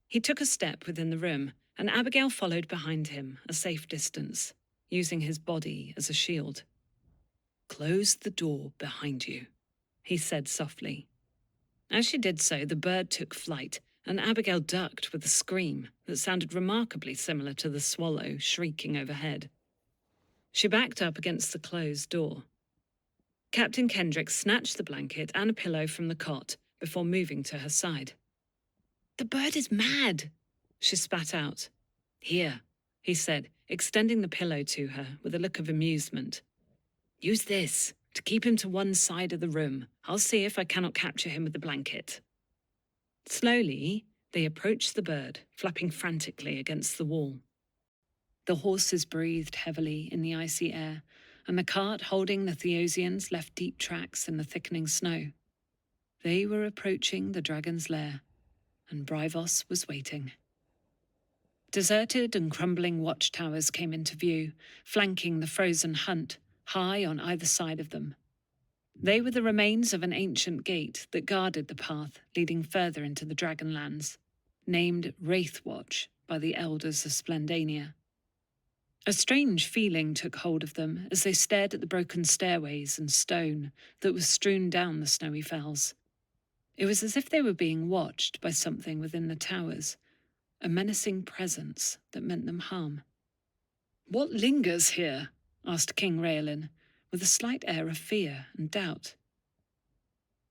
He took a step within the room, and Abigail followed behind him a safe distance, using his body as a shield. "Close the door behind you," he said softly. As she did so, the bird took flight, and Abigail ducked with a scream that sounded remarkably similar to the swallow shrieking overhead. She backed up against the closed door. Captain Kendrick snatched the blanket and a pillow from the cot before moving to her side. "The bird is mad," she spat out. "Here," he said, extending the pillow to her with a look of amusement. "Use this to keep him to one side of the room. I'll see if I cannot capture him with the blanket." Slowly, they approached the bird, flapping frantically against the wall. The horses breathed heavily in the icy air, and the cart holding the Theosians left deep tracks in the thickening snow. They were approaching the dragon's lair, and Braivos was waiting. Deserted and crumbling watchtowers came into view, flanking the frozen hunt, high on either side of them. They were the remains of an ancient gate that guarded the path leading further into the Dragonlands, named Wraithwatch by the elders of Splendania. A strange feeling took hold of them as they stared at the broken stairways and stone that was strewn down the snowy fells. It was as if they were being watched by something within the towers, a menacing presence that meant them harm. "What lingers here?" asked King Raelin, with a slight air of fear and doubt.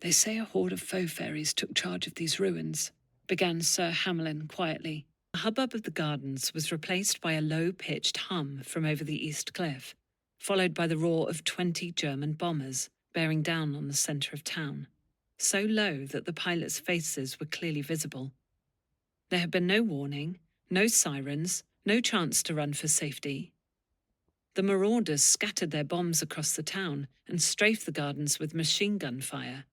"They say a horde of foe fairies took charge of these ruins," began Sir Hamelin quietly. The hubbub of the gardens was replaced by a low-pitched hum from over the east cliff, followed by the roar of 20 German bombers bearing down on the centre of town, so low that the pilots' faces were clearly visible. There had been no warning, no sirens, no chance to run for safety. The marauders scattered their bombs across the town and strafed the gardens with machine gun fire.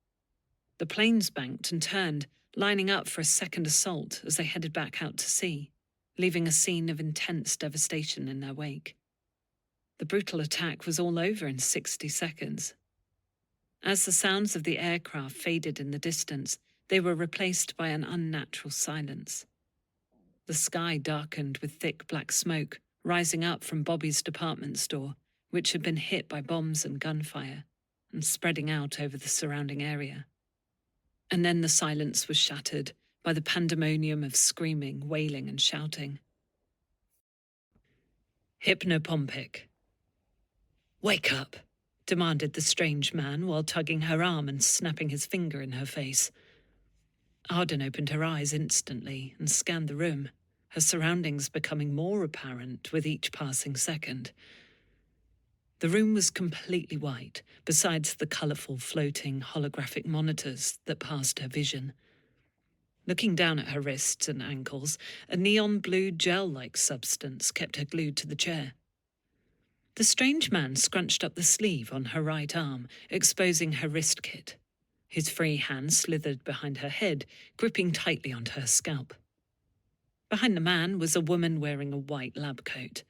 The planes banked and turned, lining up for a second assault as they headed back out to sea, leaving a scene of intense devastation in their wake. The brutal attack was all over in 60 seconds. As the sounds of the aircraft faded in the distance, they were replaced by an unnatural silence. The sky darkened with thick black smoke, rising up from Bobby's department store, which had been hit by bombs and gunfire, and spreading out over the surrounding area. And then the silence was shattered by the pandemonium of screaming, wailing, and shouting. "Hypnopompic." "Wake up," demanded the strange man while tugging her arm and snapping his finger in her face. Arden opened her eyes instantly and scanned the room, her surroundings becoming more apparent with each passing second. The room was completely white, besides the colourful floating holographic monitors that passed her vision. Looking down at her wrists and ankles, a neon blue gel-like substance kept her glued to the chair. The strange man scrunched up the sleeve on her right arm, exposing her wrist kit. His free hand slithered behind her head, gripping tightly onto her scalp. Behind the man was a woman wearing a white lab coat.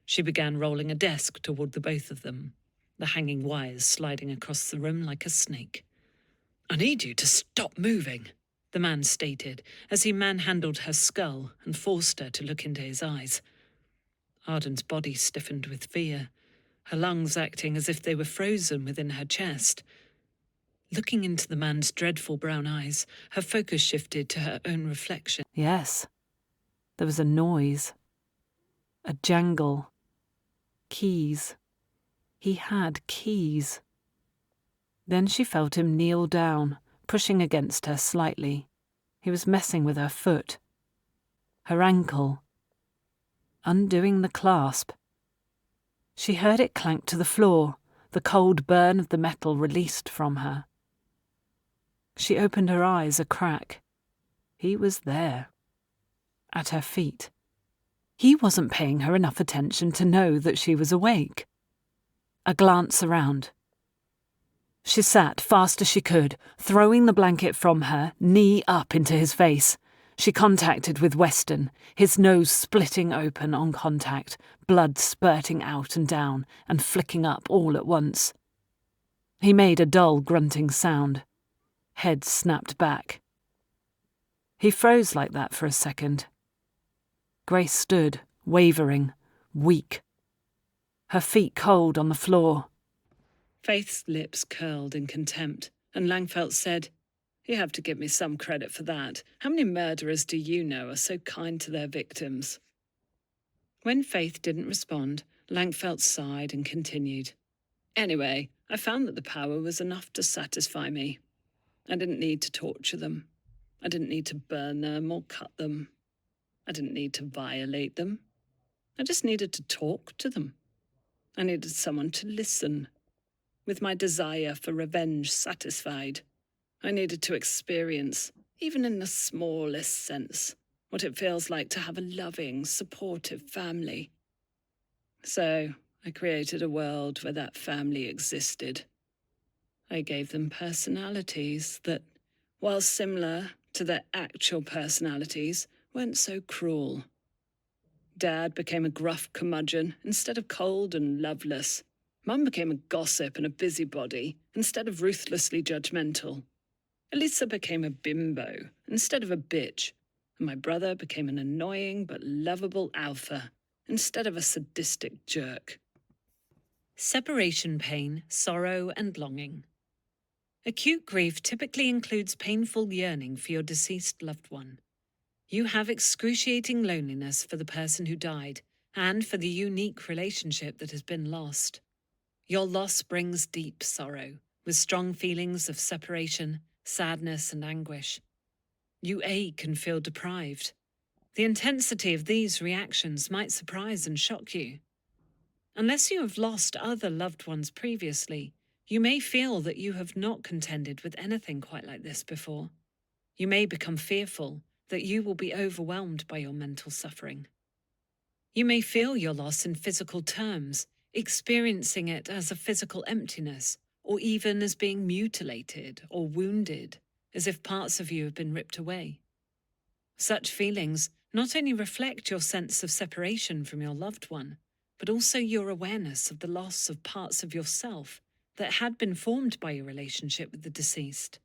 She began rolling a desk toward the both of them, the hanging wires sliding across the room like a snake. "I need you to stop moving," the man stated as he manhandled her skull and forced her to look into his eyes. Arden's body stiffened with fear, her lungs acting as if they were frozen within her chest. Looking into the man's dreadful brown eyes, her focus shifted to her own reflection. Yes, there was a noise, a jangle. Keys. He had keys. Then she felt him kneel down, pushing against her slightly. He was messing with her foot, her ankle, undoing the clasp. She heard it clank to the floor, the cold burn of the metal released from her. She opened her eyes a crack. He was there, at her feet. He wasn't paying her enough attention to know that she was awake. A glance around. She sat fast as she could, throwing the blanket from her, knee up into his face. She contacted with Weston, his nose splitting open on contact, blood spurting out and down and flicking up all at once. He made a dull grunting sound. Head snapped back. He froze like that for a second. Grace stood, wavering, weak, her feet cold on the floor. Faith's lips curled in contempt, and Langfelt said, "You have to give me some credit for that. How many murderers do you know are so kind to their victims?" When Faith didn't respond, Langfelt sighed and continued. "Anyway, I found that the power was enough to satisfy me. I didn't need to torture them. I didn't need to burn them or cut them. I didn't need to violate them. I just needed to talk to them. I needed someone to listen. With my desire for revenge satisfied, I needed to experience, even in the smallest sense, what it feels like to have a loving, supportive family. So I created a world where that family existed. I gave them personalities that, while similar to their actual personalities, weren't so cruel. Dad became a gruff curmudgeon instead of cold and loveless. Mum became a gossip and a busybody instead of ruthlessly judgmental. Elisa became a bimbo instead of a bitch, and my brother became an annoying but lovable alpha instead of a sadistic jerk." Separation pain, sorrow, and longing. Acute grief typically includes painful yearning for your deceased loved one. You have excruciating loneliness for the person who died and for the unique relationship that has been lost. Your loss brings deep sorrow, with strong feelings of separation, sadness, and anguish. You ache and feel deprived. The intensity of these reactions might surprise and shock you. Unless you have lost other loved ones previously, you may feel that you have not contended with anything quite like this before. You may become fearful that you will be overwhelmed by your mental suffering. You may feel your loss in physical terms, experiencing it as a physical emptiness, or even as being mutilated or wounded, as if parts of you have been ripped away. Such feelings not only reflect your sense of separation from your loved one, but also your awareness of the loss of parts of yourself that had been formed by your relationship with the deceased.